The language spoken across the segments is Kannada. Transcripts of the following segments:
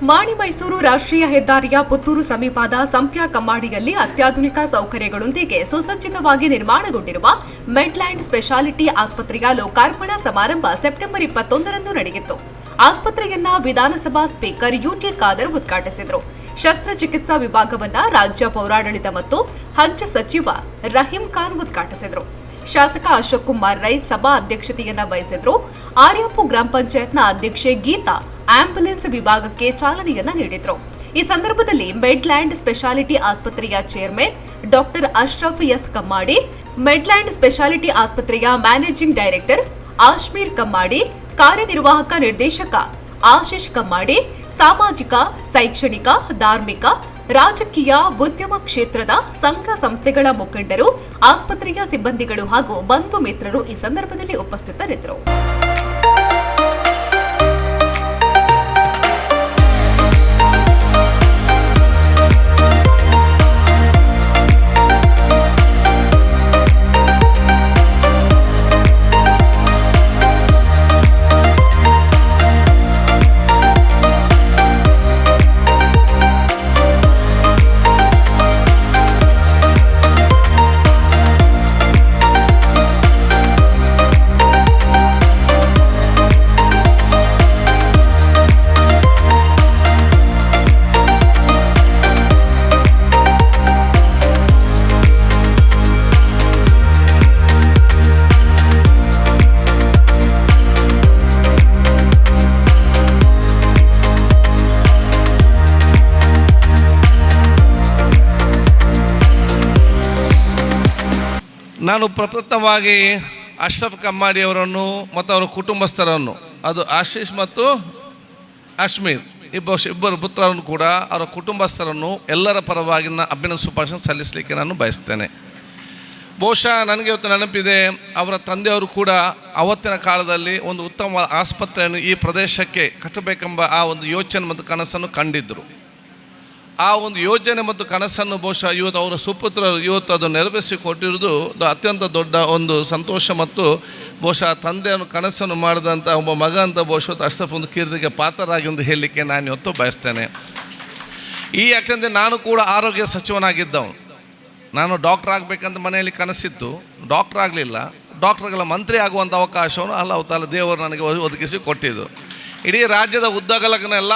ಮಾಣಿ ಮೈಸೂರು ರಾಷ್ಟ್ರೀಯ ಹೆದ್ದಾರಿಯ ಪುತ್ತೂರು ಸಮೀಪದ ಸಂಪ್ಯ ಕಮ್ಮಾಡಿಯಲ್ಲಿ ಅತ್ಯಾಧುನಿಕ ಸೌಕರ್ಯಗಳೊಂದಿಗೆ ಸುಸಜ್ಜಿತವಾಗಿ ನಿರ್ಮಾಣಗೊಂಡಿರುವ ಮೆಡ್ಲ್ಯಾಂಡ್ ಸ್ಪೆಷಾಲಿಟಿ ಆಸ್ಪತ್ರೆಯ ಲೋಕಾರ್ಪಣಾ ಸಮಾರಂಭ ಸೆಪ್ಟೆಂಬರ್ 21ರಂದು ನಡೆಯಿತು. ಆಸ್ಪತ್ರೆಯನ್ನ ವಿಧಾನಸಭಾ ಸ್ಪೀಕರ್ ಯುಟಿ ಖಾದರ್ ಉದ್ಘಾಟಿಸಿದರು. ಶಸ್ತ್ರಚಿಕಿತ್ಸಾ ವಿಭಾಗವನ್ನ ರಾಜ್ಯ ಪೌರಾಡಳಿತ ಮತ್ತು ಹಜ್ ಸಚಿವ ರಹೀಂ ಖಾನ್ ಉದ್ಘಾಟಿಸಿದರು. ಶಾಸಕ ಅಶೋಕ್ ಕುಮಾರ್ ರೈ ಸಭಾ ಅಧ್ಯಕ್ಷತೆಯನ್ನ ವಹಿಸಿದ್ರು. ಆರ್ಯಾಪು ಗ್ರಾಮ ಪಂಚಾಯತ್ನ ಅಧ್ಯಕ್ಷೆ ಗೀತಾ ಆಂಬ್ಯುಲೆನ್ಸ್ ವಿಭಾಗಕ್ಕೆ ಚಾಲನೆಯನ್ನ ನೀಡಿದ್ರು. ಈ ಸಂದರ್ಭದಲ್ಲಿ ಮೆಡ್ಲ್ಯಾಂಡ್ ಸ್ಪೆಷಾಲಿಟಿ ಆಸ್ಪತ್ರೆಯ chairman doctor Ashraf S Kammadi, Medland speciality ಆಸ್ಪತ್ರೆಯ ಮ್ಯಾನೇಜಿಂಗ್ ಡೈರೆಕ್ಟರ್ ಆಶ್ಮೀರ್ ಕಮ್ಮಾಡಿ, ಕಾರ್ಯನಿರ್ವಾಹಕ ನಿರ್ದೇಶಕ ಆಶೀಶ್ ಕಮ್ಮಾಡಿ, ಸಾಮಾಜಿಕ, ಶೈಕ್ಷಣಿಕ, ಧಾರ್ಮಿಕ, ರಾಜಕೀಯ, ಉದ್ಯಮ ಕ್ಷೇತ್ರದ ಸಂಘ ಸಂಸ್ಥೆಗಳ ಮುಖಂಡರು, ಆಸ್ಪತ್ರೆಯ ಸಿಬ್ಬಂದಿಗಳು ಹಾಗೂ ಬಂಧು ಮಿತ್ರರು ಈ ಸಂದರ್ಭದಲ್ಲಿ ಉಪಸ್ಥಿತರಿದ್ದರು. ನಾನು ಪ್ರಪ್ರಥಮವಾಗಿ ಅಶ್ರಫ್ ಕಮ್ಮಾಡಿ ಅವರನ್ನು ಮತ್ತು ಅವರ ಕುಟುಂಬಸ್ಥರನ್ನು, ಅದು ಆಶೀಶ್ ಮತ್ತು ಅಶ್ಮೀರ್ ಇಬ್ಬರು ಪುತ್ರರನ್ನು ಕೂಡ ಅವರ ಕುಟುಂಬಸ್ಥರನ್ನು ಎಲ್ಲರ ಪರವಾಗಿ ಅಭಿನಂದನೆ ಶುಭಾಶಯ ಸಲ್ಲಿಸಲಿಕ್ಕೆ ನಾನು ಬಯಸ್ತೇನೆ. ಬಹುಶಃ ನನಗೆ ಇವತ್ತು ನೆನಪಿದೆ, ಅವರ ತಂದೆಯವರು ಕೂಡ ಅವತ್ತಿನ ಕಾಲದಲ್ಲಿ ಒಂದು ಉತ್ತಮ ಆಸ್ಪತ್ರೆಯನ್ನು ಈ ಪ್ರದೇಶಕ್ಕೆ ಕಟ್ಟಬೇಕೆಂಬ ಆ ಒಂದು ಯೋಚನೆ ಮತ್ತು ಕನಸನ್ನು ಕಂಡಿದ್ದರು. ಆ ಒಂದು ಯೋಜನೆ ಮತ್ತು ಕನಸನ್ನು ಬಹುಶಃ ಇವತ್ತು ಅವರ ಸುಪುತ್ರರು ಇವತ್ತು ಅದನ್ನು ನೆರವೇರಿಸಿಕೊಟ್ಟಿರುವುದು ಅತ್ಯಂತ ದೊಡ್ಡ ಒಂದು ಸಂತೋಷ. ಮತ್ತು ಬಹುಶಃ ತಂದೆಯನ್ನು ಕನಸನ್ನು ಮಾಡಿದಂಥ ಒಬ್ಬ ಮಗ ಅಂತ ಬಹುಶಃ ಅಷ್ಟೊಂದು ಒಂದು ಕೀರ್ತಿಗೆ ಪಾತ್ರರಾಗಿ ಎಂದು ಹೇಳಲಿಕ್ಕೆ ನಾನು ಇವತ್ತು ಬಯಸ್ತೇನೆ. ಯಾಕೆಂದರೆ ನಾನು ಕೂಡ ಆರೋಗ್ಯ ಸಚಿವನಾಗಿದ್ದವನು. ನಾನು ಡಾಕ್ಟರ್ ಆಗಬೇಕಂತ ಮನೆಯಲ್ಲಿ ಕನಸಿತ್ತು, ಡಾಕ್ಟರ್ ಆಗಲಿಲ್ಲ. ಡಾಕ್ಟರ್ಗಳ ಮಂತ್ರಿ ಆಗುವಂಥ ಅವಕಾಶವನ್ನು ಅಲ್ಲಾಹ್ ತಾಲಾ ದೇವರು ನನಗೆ ಒದಗಿಸಿ ಕೊಟ್ಟಿದ್ದು. ಇಡೀ ರಾಜ್ಯದ ಉದ್ದಗಲಕ್ಕನ ಎಲ್ಲ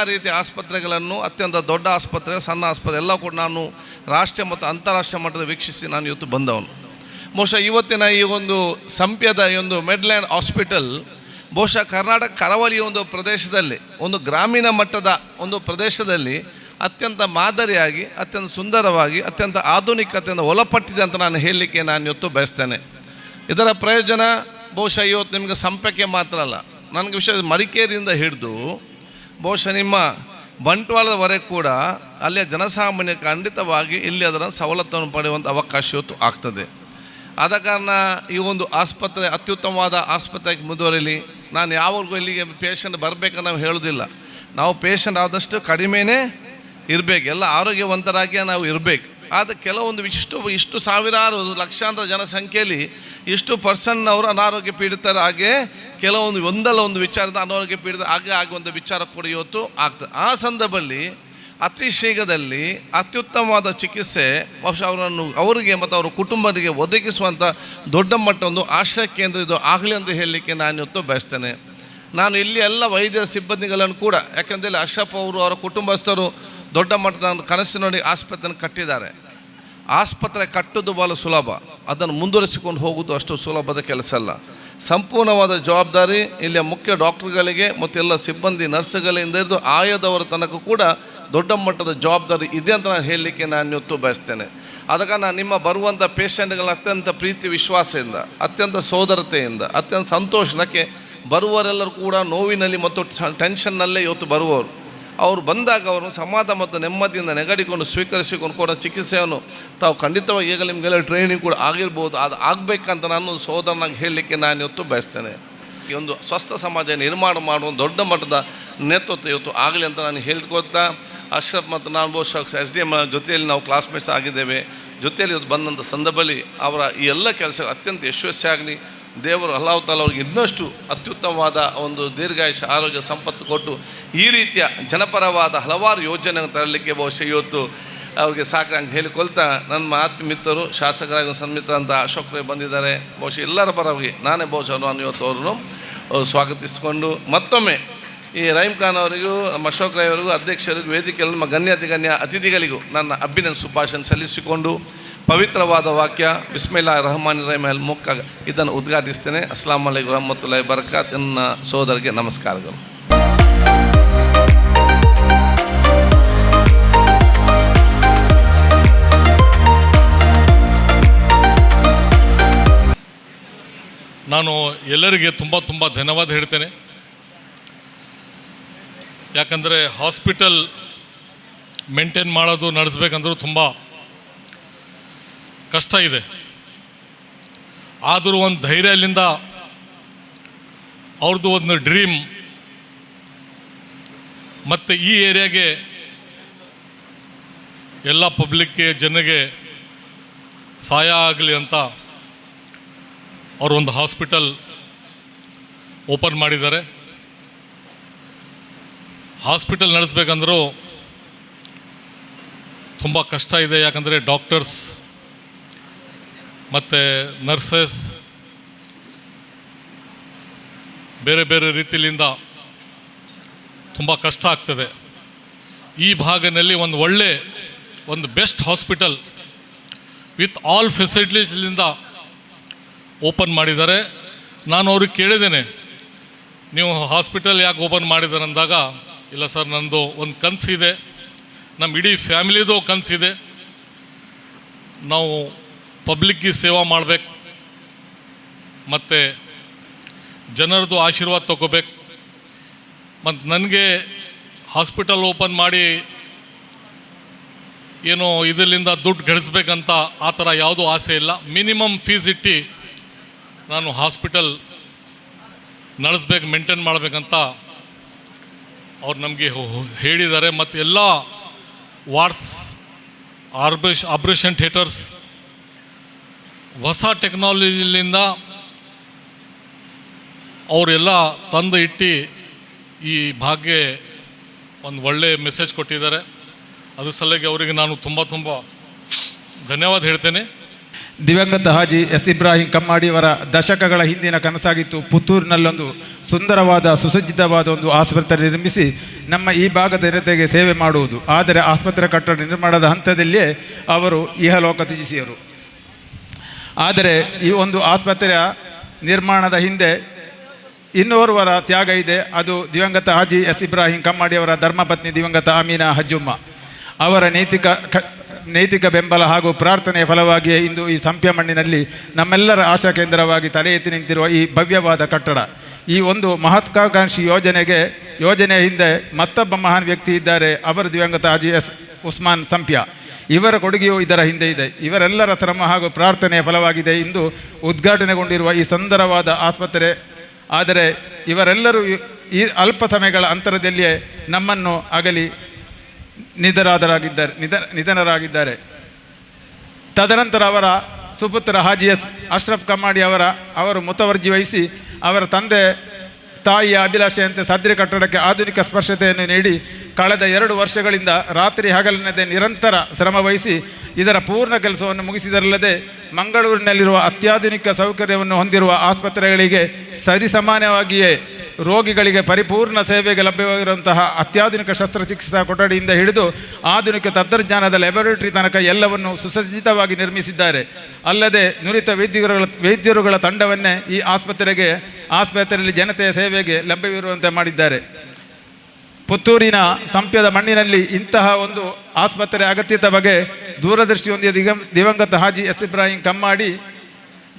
ರೀತಿಯ ಆಸ್ಪತ್ರೆಗಳನ್ನು, ಅತ್ಯಂತ ದೊಡ್ಡ ಆಸ್ಪತ್ರೆ, ಸಣ್ಣ ಆಸ್ಪತ್ರೆ ಎಲ್ಲ ಕೂಡ ನಾನು ರಾಷ್ಟ್ರೀಯ ಮತ್ತು ಅಂತಾರಾಷ್ಟ್ರೀಯ ಮಟ್ಟದ ವೀಕ್ಷಿಸಿ ನಾನು ಇವತ್ತು ಬಂದವನು. ಬಹುಶಃ ಇವತ್ತಿನ ಈ ಒಂದು ಸಂಪ್ಯದ ಈ ಒಂದು ಮೆಡ್ಲ್ಯಾಂಡ್ ಹಾಸ್ಪಿಟಲ್ ಬಹುಶಃ ಕರ್ನಾಟಕ ಕರಾವಳಿಯ ಒಂದು ಪ್ರದೇಶದಲ್ಲಿ, ಒಂದು ಗ್ರಾಮೀಣ ಮಟ್ಟದ ಒಂದು ಪ್ರದೇಶದಲ್ಲಿ ಅತ್ಯಂತ ಮಾದರಿಯಾಗಿ, ಅತ್ಯಂತ ಸುಂದರವಾಗಿ, ಅತ್ಯಂತ ಆಧುನಿಕತೆಯಿಂದ ಒಳಪಟ್ಟಿದೆ ಅಂತ ನಾನು ಹೇಳಲಿಕ್ಕೆ ನಾನು ಇವತ್ತು ಬಯಸ್ತೇನೆ. ಇದರ ಪ್ರಯೋಜನ ಬಹುಶಃ ಇವತ್ತು ನಿಮಗೆ ಸಂಪ್ಯಕ್ಕೆ ಮಾತ್ರ ಅಲ್ಲ, ನನಗೆ ವಿಷಯ ಮಡಿಕೇರಿಯಿಂದ ಹಿಡಿದು ಬಹುಶಃ ನಿಮ್ಮ ಬಂಟ್ವಾಳದವರೆಗೆ ಕೂಡ ಅಲ್ಲಿಯ ಜನಸಾಮಾನ್ಯ ಖಂಡಿತವಾಗಿ ಇಲ್ಲಿ ಅದರ ಸವಲತ್ತನ್ನು ಪಡೆಯುವಂಥ ಅವಕಾಶ ಇವತ್ತು ಆಗ್ತದೆ. ಆದ ಕಾರಣ ಈ ಒಂದು ಆಸ್ಪತ್ರೆ ಅತ್ಯುತ್ತಮವಾದ ಆಸ್ಪತ್ರೆಗೆ ಮುಂದುವರಿಲಿ. ನಾನು ಯಾವಾಗಲೂ ಇಲ್ಲಿಗೆ ಪೇಷಂಟ್ ಬರಬೇಕಂತ ನಾವು ಹೇಳೋದಿಲ್ಲ. ನಾವು ಪೇಷಂಟ್ ಆದಷ್ಟು ಕಡಿಮೆನೇ ಇರಬೇಕು, ಎಲ್ಲ ಆರೋಗ್ಯವಂತರಾಗಿಯೇ ನಾವು ಇರಬೇಕು. ಆದರೆ ಕೆಲವೊಂದು ಇಷ್ಟು ಸಾವಿರಾರು ಲಕ್ಷಾಂತರ ಜನಸಂಖ್ಯೆಯಲ್ಲಿ ಇಷ್ಟು ಪರ್ಸೆಂಟ್ನವರು ಅನಾರೋಗ್ಯ ಪೀಡಿತರಾಗೆ, ಕೆಲವೊಂದು ಒಂದಲ್ಲ ಒಂದು ವಿಚಾರದ ಅನಾರೋಗ್ಯ ಪೀಡಿತ ಆಗುವಂಥ ವಿಚಾರ ಕೂಡ ಇವತ್ತು ಆಗ್ತದೆ. ಆ ಸಂದರ್ಭದಲ್ಲಿ ಅತಿ ಶೀಘ್ರದಲ್ಲಿ ಅತ್ಯುತ್ತಮವಾದ ಚಿಕಿತ್ಸೆ ಬಹುಶಃ ಅವರಿಗೆ ಮತ್ತು ಅವರ ಕುಟುಂಬರಿಗೆ ಒದಗಿಸುವಂಥ ದೊಡ್ಡ ಮಟ್ಟ ಒಂದು ಆಶ್ರಯ ಕೇಂದ್ರ ಇದು ಆಗಲಿ ಅಂತ ಹೇಳಲಿಕ್ಕೆ ನಾನು ಇವತ್ತು ಬಯಸ್ತೇನೆ. ನಾನು ಇಲ್ಲಿ ಎಲ್ಲ ವೈದ್ಯರ ಸಿಬ್ಬಂದಿಗಳನ್ನು ಕೂಡ, ಯಾಕೆಂದರೆ ಅಶ್ರಫ್ ಅವರು ಅವರ ಕುಟುಂಬಸ್ಥರು ದೊಡ್ಡ ಮಟ್ಟದ ಕನಸು ನೋಡಿ ಆಸ್ಪತ್ರೆಯನ್ನು ಕಟ್ಟಿದ್ದಾರೆ. ಆಸ್ಪತ್ರೆ ಕಟ್ಟೋದು ಭಾಳ ಸುಲಭ, ಅದನ್ನು ಮುಂದುವರಿಸಿಕೊಂಡು ಹೋಗೋದು ಅಷ್ಟು ಸುಲಭದ ಕೆಲಸ ಅಲ್ಲ. ಸಂಪೂರ್ಣವಾದ ಜವಾಬ್ದಾರಿ ಇಲ್ಲಿಯ ಮುಖ್ಯ ಡಾಕ್ಟರ್ಗಳಿಗೆ ಮತ್ತು ಎಲ್ಲ ಸಿಬ್ಬಂದಿ ನರ್ಸ್ಗಳಿಂದ ಹಿಡಿದು ಆಯದವರ ತನಕ ಕೂಡ ದೊಡ್ಡ ಮಟ್ಟದ ಜವಾಬ್ದಾರಿ ಇದೆ ಅಂತ ನಾನು ಹೇಳಲಿಕ್ಕೆ ನಾನು ಇವತ್ತು ಬಯಸ್ತೇನೆ. ಅದಕ್ಕೆ ನಾನು ನಿಮ್ಮ ಬರುವಂಥ ಪೇಷಂಟ್ಗಳ ಅತ್ಯಂತ ಪ್ರೀತಿ ವಿಶ್ವಾಸದಿಂದ, ಅತ್ಯಂತ ಸೋದರತೆಯಿಂದ, ಅತ್ಯಂತ ಸಂತೋಷಕ್ಕೆ ಬರುವವರೆಲ್ಲರೂ ಕೂಡ ನೋವಿನಲ್ಲಿ ಮತ್ತು ಟೆನ್ಷನ್ನಲ್ಲೇ ಇವತ್ತು ಬರುವವರು. ಅವರು ಬಂದಾಗ ಅವರು ಸಮಾಧಾನ ಮತ್ತು ನೆಮ್ಮದಿಯಿಂದ ನೆಗಡಿಕೊಂಡು ಸ್ವೀಕರಿಸಿಕೊಂಡು ಕೊಡೋ ಚಿಕಿತ್ಸೆಯನ್ನು ತಾವು ಖಂಡಿತವಾಗಿ ಈಗ ನಿಮಗೆಲ್ಲ ಟ್ರೈನಿಂಗ್ ಕೂಡ ಆಗಿರ್ಬೋದು, ಅದು ಆಗಬೇಕಂತ ನಾನು ಸೋದರನಾಗಿ ಹೇಳಲಿಕ್ಕೆ ನಾನು ಇವತ್ತು ಬಯಸ್ತೇನೆ. ಈ ಒಂದು ಸ್ವಸ್ಥ ಸಮಾಜ ನಿರ್ಮಾಣ ಮಾಡುವ ದೊಡ್ಡ ಮಟ್ಟದ ನೇತೃತ್ವ ಇವತ್ತು ಆಗಲಿ ಅಂತ ನಾನು ಹೇಳ್ಕೊಳ್ತಾ, ಅಶ್ರಫ್ ಮತ್ತು ನಾನು ಬಹುಶಃ SDM ಜೊತೆಯಲ್ಲಿ ನಾವು ಕ್ಲಾಸ್ಮೇಟ್ಸ್ ಆಗಿದ್ದೇವೆ. ಜೊತೆಯಲ್ಲಿ ಇವತ್ತು ಬಂದಂಥ ಸಂದರ್ಭದಲ್ಲಿ ಅವರ ಈ ಎಲ್ಲ ಕೆಲಸ ಅತ್ಯಂತ ಯಶಸ್ವಿಯಾಗಲಿ, ದೇವರು ಅಲ್ಲಾಹ್ ತಾಲ ಅವ್ರಿಗೆ ಇನ್ನಷ್ಟು ಅತ್ಯುತ್ತಮವಾದ ಒಂದು ದೀರ್ಘಾಯುಷ್ಯ ಆರೋಗ್ಯ ಸಂಪತ್ತು ಕೊಟ್ಟು ಈ ರೀತಿಯ ಜನಪರವಾದ ಹಲವಾರು ಯೋಜನೆಗಳನ್ನು ತರಲಿಕ್ಕೆ ಬಹುಶಃ ಇವತ್ತು ಅವ್ರಿಗೆ ಸಾಕಂಗೆ ಹೇಳಿಕೊಳ್ತಾ ನನ್ನ ಆತ್ಮೀಯ ಮಿತ್ರರು ಶಾಸಕರಾಗಿ ಸನ್ಮಿತರಂತ ಅಶೋಕ್ ರೈ ಬಂದಿದ್ದಾರೆ. ಬಹುಶಃ ಎಲ್ಲರ ಪರವಾಗಿ ನಾನೇ ಬಹುಶಃ ನಾನು ಇವತ್ತು ಅವರನ್ನು ಸ್ವಾಗತಿಸಿಕೊಂಡು ಮತ್ತೊಮ್ಮೆ ಈ ರಹೀಮ್ ಖಾನ್ ಅವರಿಗೂ ನಮ್ಮ ಅಶೋಕ್ ರೈ ಅವರಿಗೂ ಅಧ್ಯಕ್ಷರಿಗೂ ವೇದಿಕೆಯಲ್ಲಿ ನಮ್ಮ ಗಣ್ಯ ಅತಿಥಿಗಳಿಗೂ ನನ್ನ ಅಭಿನಂದನೆ ಶುಭಾಶಯ ಸಲ್ಲಿಸಿಕೊಂಡು ಪವಿತ್ರವಾದ ವಾಕ್ಯ ಬಿಸ್ಮಿಲ್ಲಾ ರಹಮಾನ್ ರಹೀಮ್ ಅಲ್ ಮುಕ್ಕ ಇದನ್ನು ಉದ್ಘಾಟಿಸ್ತೇನೆ. ಅಸ್ಲಾಂ ಅಲೈಕುಂ ರಹಮತುಲ್ಲಾಹಿ ಬರಕಾತ್. ನನ್ನ ಸೋದರಿಗೆ ನಮಸ್ಕಾರಗಳು. ನಾನು ಎಲ್ಲರಿಗೆ ತುಂಬ ಧನ್ಯವಾದ ಹೇಳ್ತೇನೆ. ಯಾಕಂದರೆ ಹಾಸ್ಪಿಟಲ್ ಮೇಂಟೈನ್ ಮಾಡೋದು ನಡೆಸ್ಬೇಕಂದ್ರೂ ತುಂಬ ಕಷ್ಟ ಇದೆ. ಆದರೂ ಒಂದು ಧೈರ್ಯದಿಂದ ಅವ್ರದ್ದು ಒಂದು ಡ್ರೀಮ್ ಮತ್ತು ಈ ಏರಿಯಾಗೆ ಎಲ್ಲ ಪಬ್ಲಿಕ್ಗೆ ಜನಗೆ ಸಹಾಯ ಆಗಲಿ ಅಂತ ಅವರು ಒಂದು ಹಾಸ್ಪಿಟಲ್ ಓಪನ್ ಮಾಡಿದ್ದಾರೆ. ಹಾಸ್ಪಿಟಲ್ ನಡೆಸ್ಬೇಕಂದ್ರೂ ತುಂಬ ಕಷ್ಟ ಇದೆ. ಯಾಕಂದರೆ ಡಾಕ್ಟರ್ಸ್ ಮತ್ತು ನರ್ಸಸ್ ಬೇರೆ ಬೇರೆ ರೀತಿಯಿಂದ ತುಂಬ ಕಷ್ಟ ಆಗ್ತದೆ. ಈ ಭಾಗದಲ್ಲಿ ಒಂದು ಬೆಸ್ಟ್ ಹಾಸ್ಪಿಟಲ್ ವಿತ್ ಆಲ್ ಫೆಸಿಲಿಟೀಸ್ಲಿಂದ ಓಪನ್ ಮಾಡಿದ್ದಾರೆ. ನಾನು ಅವ್ರಿಗೆ ಕೇಳಿದ್ದೇನೆ, ನೀವು ಹಾಸ್ಪಿಟಲ್ ಯಾಕೆ ಓಪನ್ ಮಾಡಿದ್ದಾರೆ ಅಂದಾಗ, ಇಲ್ಲ ಸರ್ ನನ್ನದು ಒಂದು ಕನಸಿದೆ, ನಮ್ಮ ಇಡೀ ಫ್ಯಾಮಿಲಿದು ಕನಸಿದೆ, ನಾವು ಪಬ್ಲಿಕ್ಗೆ ಸೇವಾ ಮಾಡಬೇಕು ಮತ್ತು ಜನರದು ಆಶೀರ್ವಾದ ತಗೋಬೇಕು. ಮತ್ತು ನನಗೆ ಹಾಸ್ಪಿಟಲ್ ಓಪನ್ ಮಾಡಿ ಏನೋ ಇದರಿಂದ ದುಡ್ಡು ಗಳಿಸ್ಬೇಕಂತ ಆ ಥರ ಯಾವುದೂ ಆಸೆ ಇಲ್ಲ. ಮಿನಿಮಮ್ ಫೀಸ್ ಇಟ್ಟು ನಾನು ಹಾಸ್ಪಿಟಲ್ ನಡೆಸ್ಬೇಕು, ಮೇಂಟೈನ್ ಮಾಡಬೇಕಂತ ಅವ್ರು ನಮಗೆ ಹೇಳಿದ್ದಾರೆ. ಮತ್ತು ಎಲ್ಲ ವಾರ್ಡ್ಸ್, ಆಪ್ರೇಷನ್ ಥಿಯೇಟರ್ಸ್ ಹೊಸ ಟೆಕ್ನಾಲಜಿಲಿಂದ ಅವರೆಲ್ಲ ತಂದು ಇಟ್ಟು ಈ ಭಾಗ್ಯ ಒಂದು ಒಳ್ಳೆಯ ಮೆಸೇಜ್ ಕೊಟ್ಟಿದ್ದಾರೆ. ಅದ್ರ ಸಲುವಾಗಿ ಅವರಿಗೆ ನಾನು ತುಂಬ ಧನ್ಯವಾದ ಹೇಳ್ತೇನೆ. ದಿವಂಗತ ಹಾಜಿ ಎಸ್ ಇಬ್ರಾಹಿಂ ಕಮ್ಮಾಡಿಯವರ ದಶಕಗಳ ಹಿಂದಿನ ಕನಸಾಗಿತ್ತು ಪುತ್ತೂರಿನಲ್ಲೊಂದು ಸುಂದರವಾದ ಸುಸಜ್ಜಿತವಾದ ಒಂದು ಆಸ್ಪತ್ರೆ ನಿರ್ಮಿಸಿ ನಮ್ಮ ಈ ಭಾಗದ ಜನತೆಗೆ ಸೇವೆ ಮಾಡುವುದು. ಆದರೆ ಆಸ್ಪತ್ರೆ ಕಟ್ಟಡ ನಿರ್ಮಾಣದ ಹಂತದಲ್ಲಿಯೇ ಅವರು ಇಹಲೋಕ ತ್ಯಜಿಸಿದರು. ಆದರೆ ಈ ಒಂದು ಆಸ್ಪತ್ರೆಯ ನಿರ್ಮಾಣದ ಹಿಂದೆ ಇನ್ನೋರ್ವರ ತ್ಯಾಗ ಇದೆ. ಅದು ದಿವಂಗತ ಹಾಜಿ ಎಸ್ ಇಬ್ರಾಹಿಂ ಕಮ್ಮಾಡಿಯವರ ಧರ್ಮಪತ್ನಿ ದಿವಂಗತ ಅಮೀನಾ ಹಜ್ಜುಮ್ಮ ಅವರ ನೈತಿಕ ಬೆಂಬಲ ಹಾಗೂ ಪ್ರಾರ್ಥನೆಯ ಫಲವಾಗಿಯೇ ಇಂದು ಈ ಸಂಪ್ಯ ಮಣ್ಣಿನಲ್ಲಿ ನಮ್ಮೆಲ್ಲರ ಆಶಾ ಕೇಂದ್ರವಾಗಿ ತಲೆ ಎತ್ತಿ ನಿಂತಿರುವ ಈ ಭವ್ಯವಾದ ಕಟ್ಟಡ. ಈ ಒಂದು ಮಹತ್ವಾಕಾಂಕ್ಷಿ ಯೋಜನೆಯ ಹಿಂದೆ ಮತ್ತೊಬ್ಬ ಮಹಾನ್ ವ್ಯಕ್ತಿ ಇದ್ದಾರೆ. ಅವರು ದಿವಂಗತ ಹಾಜಿ ಎಸ್ ಉಸ್ಮಾನ್ ಸಂಪ್ಯ. ಇವರ ಕೊಡುಗೆಯೂ ಇದರ ಹಿಂದೆ ಇದೆ. ಇವರೆಲ್ಲರ ಶ್ರಮ ಹಾಗೂ ಪ್ರಾರ್ಥನೆಯ ಫಲವಾಗಿದೆ ಇಂದು ಉದ್ಘಾಟನೆಗೊಂಡಿರುವ ಈ ಸುಂದರವಾದ ಆಸ್ಪತ್ರೆ. ಆದರೆ ಇವರೆಲ್ಲರೂ ಈ ಅಲ್ಪ ಸಮಯಗಳ ಅಂತರದಲ್ಲಿಯೇ ನಮ್ಮನ್ನು ಅಗಲಿ ನಿಧನರಾಗಿದ್ದಾರೆ. ತದನಂತರ ಅವರ ಸುಪುತ್ರ ಹಾಜಿ ಎಸ್ ಅಶ್ರಫ್ ಕಮ್ಮಾಡಿ ಅವರು ಮುತುವರ್ಜಿ ವಹಿಸಿ ಅವರ ತಂದೆ ತಾಯಿಯ ಅಭಿಲಾಷೆಯಂತೆ ಸದ್ರಿ ಕಟ್ಟಡಕ್ಕೆ ಆಧುನಿಕ ಸ್ಪರ್ಶತೆಯನ್ನು ನೀಡಿ ಕಳೆದ 2 ವರ್ಷಗಳಿಂದ ರಾತ್ರಿ ಹಗಲಿನದೇ ನಿರಂತರ ಶ್ರಮವಹಿಸಿ ಇದರ ಪೂರ್ಣ ಕೆಲಸವನ್ನು ಮುಗಿಸಿದರಲ್ಲದೆ ಮಂಗಳೂರಿನಲ್ಲಿರುವ ಅತ್ಯಾಧುನಿಕ ಸೌಕರ್ಯವನ್ನು ಹೊಂದಿರುವ ಆಸ್ಪತ್ರೆಗಳಿಗೆ ಸರಿಸಮಾನವಾಗಿಯೇ ರೋಗಿಗಳಿಗೆ ಪರಿಪೂರ್ಣ ಸೇವೆಗೆ ಲಭ್ಯವಾಗಿರುವಂತಹ ಅತ್ಯಾಧುನಿಕ ಶಸ್ತ್ರಚಿಕಿತ್ಸಾ ಕೊಠಡಿಯಿಂದ ಹಿಡಿದು ಆಧುನಿಕ ತಂತ್ರಜ್ಞಾನದ ಲ್ಯಾಬೊರೇಟರಿ ತನಕ ಎಲ್ಲವನ್ನು ಸುಸಜ್ಜಿತವಾಗಿ ನಿರ್ಮಿಸಿದ್ದಾರೆ. ಅಲ್ಲದೆ ನುರಿತ ವೈದ್ಯರುಗಳ ತಂಡವನ್ನೇ ಈ ಆಸ್ಪತ್ರೆಯಲ್ಲಿ ಜನತೆಯ ಸೇವೆಗೆ ಲಭ್ಯವಿರುವಂತೆ ಮಾಡಿದ್ದಾರೆ. ಪುತ್ತೂರಿನ ಸಂಪ್ಯದ ಮಣ್ಣಿನಲ್ಲಿ ಇಂತಹ ಒಂದು ಆಸ್ಪತ್ರೆ ಅಗತ್ಯತೆ ಬಗ್ಗೆ ದೂರದೃಷ್ಟಿ ಹೊಂದಿದ ದಿವಂಗತ ಹಾಜಿ ಎಸ್ ಇಬ್ರಾಹಿಂ ಕಮ್ಮಾಡಿ